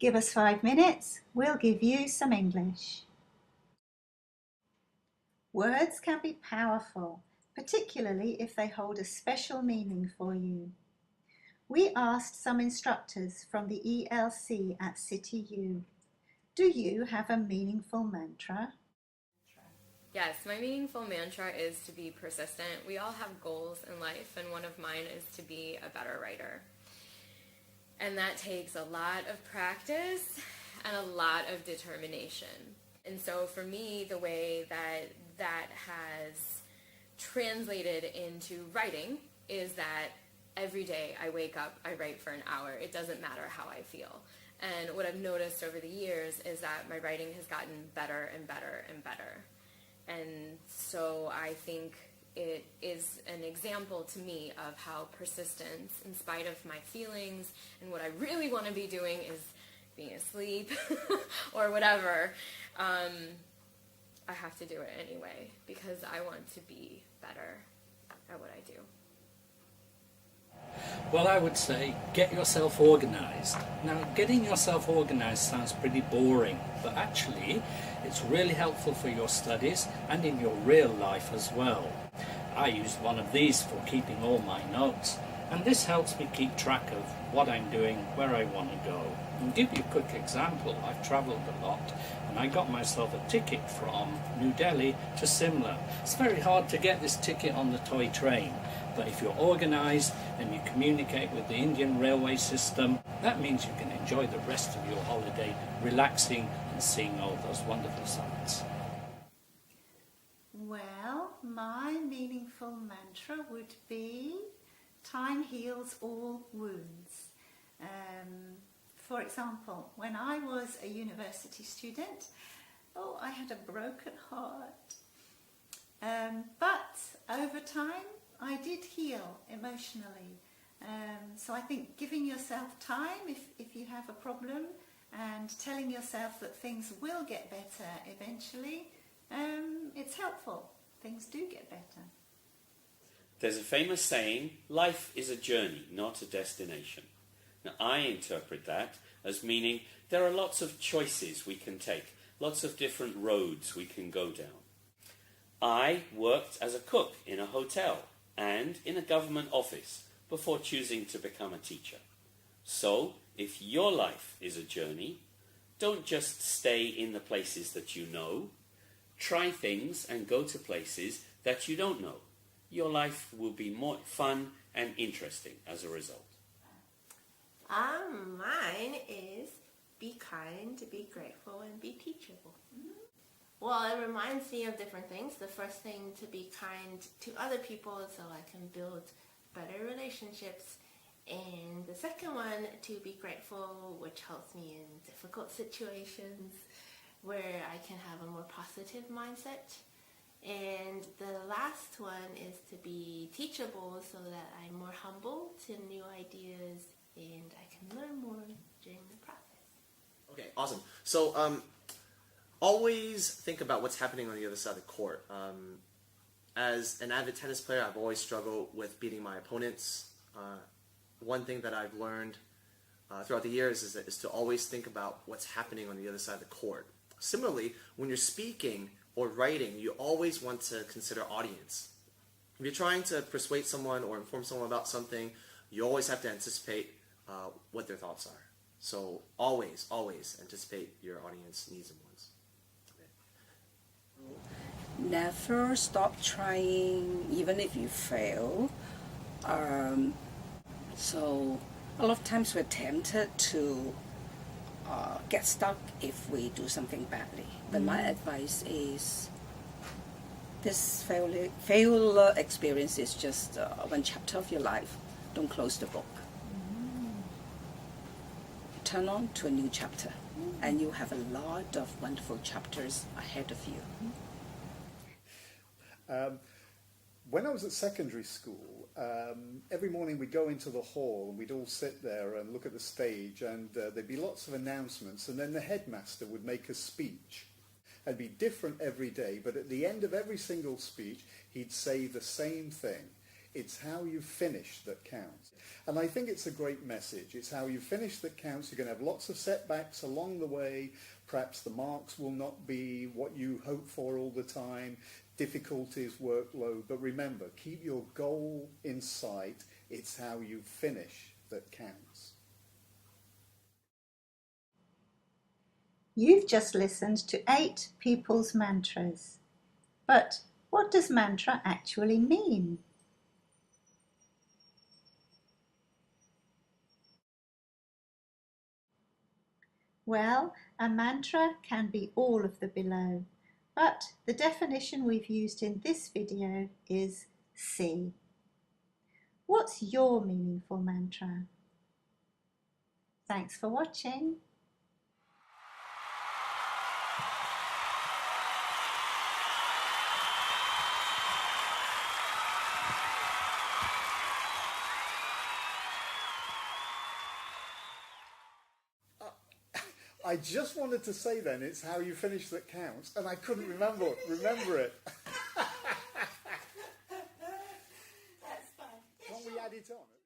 Give us 5 minutes, we'll give you some English. Words can be powerful, particularly if they hold a special meaning for you. We asked some instructors from the ELC at City U. Do you have a meaningful mantra? Yes, my meaningful mantra is to be persistent. We all have goals in life, and one of mine is to be a better writer. And that takes a lot of practice and a lot of determination. And so for me, the way that has translated into writing is that every day I wake up, I write for an hour. It doesn't matter how I feel. And what I've noticed over the years is that my writing has gotten better and better and better. And so I think it is an example to me of how persistence, in spite of my feelings and what I really want to be doing is being asleep or whatever, I have to do it anyway because I want to be better at what I do. Well, I would say get yourself organised. Now, getting yourself organised sounds pretty boring, but actually it's really helpful for your studies and in your real life as well. I use one of these for keeping all my notes, and this helps me keep track of what I'm doing, where I want to go. I'll give you a quick example. I've travelled a lot, and I got myself a ticket from New Delhi to Simla. It's very hard to get this ticket on the toy train, but if you're organised and you communicate with the Indian railway system, that means you can enjoy the rest of your holiday relaxing and seeing all those wonderful sights. Well, my meaningful mantra would be time heals all wounds. For example, when I was a university student, I had a broken heart. But over time, I did heal emotionally. So I think giving yourself time if you have a problem and telling yourself that things will get better eventually, it's helpful. Things do get better. There's a famous saying, life is a journey, not a destination. Now, I interpret that as meaning there are lots of choices we can take, lots of different roads we can go down. I worked as a cook in a hotel and in a government office before choosing to become a teacher. So, if your life is a journey, don't just stay in the places that you know. Try things and go to places that you don't know. Your life will be more fun and interesting as a result. Mine is be kind, be grateful, and be teachable. Well, it reminds me of different things. The first thing, to be kind to other people so I can build better relationships. And the second one, to be grateful, which helps me in difficult situations where I can have a more positive mindset. And the last one is to be teachable so that I'm more humble to new ideas and I can learn more during the process. Okay, awesome. So always think about what's happening on the other side of the court. As an avid tennis player, I've always struggled with beating my opponents. One thing that I've learned throughout the years is to always think about what's happening on the other side of the court. Similarly, when you're speaking or writing, you always want to consider audience. If you're trying to persuade someone or inform someone about something, you always have to anticipate what their thoughts are. So always, always anticipate your audience needs and wants. Okay. Never stop trying, even if you fail. So a lot of times we're tempted to get stuck if we do something badly. But my advice is this failure experience is just one chapter of your life. Don't close the book. Turn on to a new chapter, and you have a lot of wonderful chapters ahead of you. When I was at secondary school, every morning we'd go into the hall and we'd all sit there and look at the stage, and there'd be lots of announcements, and then the headmaster would make a speech. It'd be different every day, but at the end of every single speech, he'd say the same thing. It's how you finish that counts. And I think it's a great message. It's how you finish that counts. You're going to have lots of setbacks along the way. Perhaps the marks will not be what you hope for all the time. Difficulties, workload. But remember, keep your goal in sight. It's how you finish that counts. You've just listened to 8 people's mantras. But what does mantra actually mean? Well, a mantra can be all of the below, but the definition we've used in this video is C. What's your meaningful mantra? Thanks for watching. I just wanted to say then, it's how you finish that counts, and I couldn't remember it. That's fine. Can't we add it on?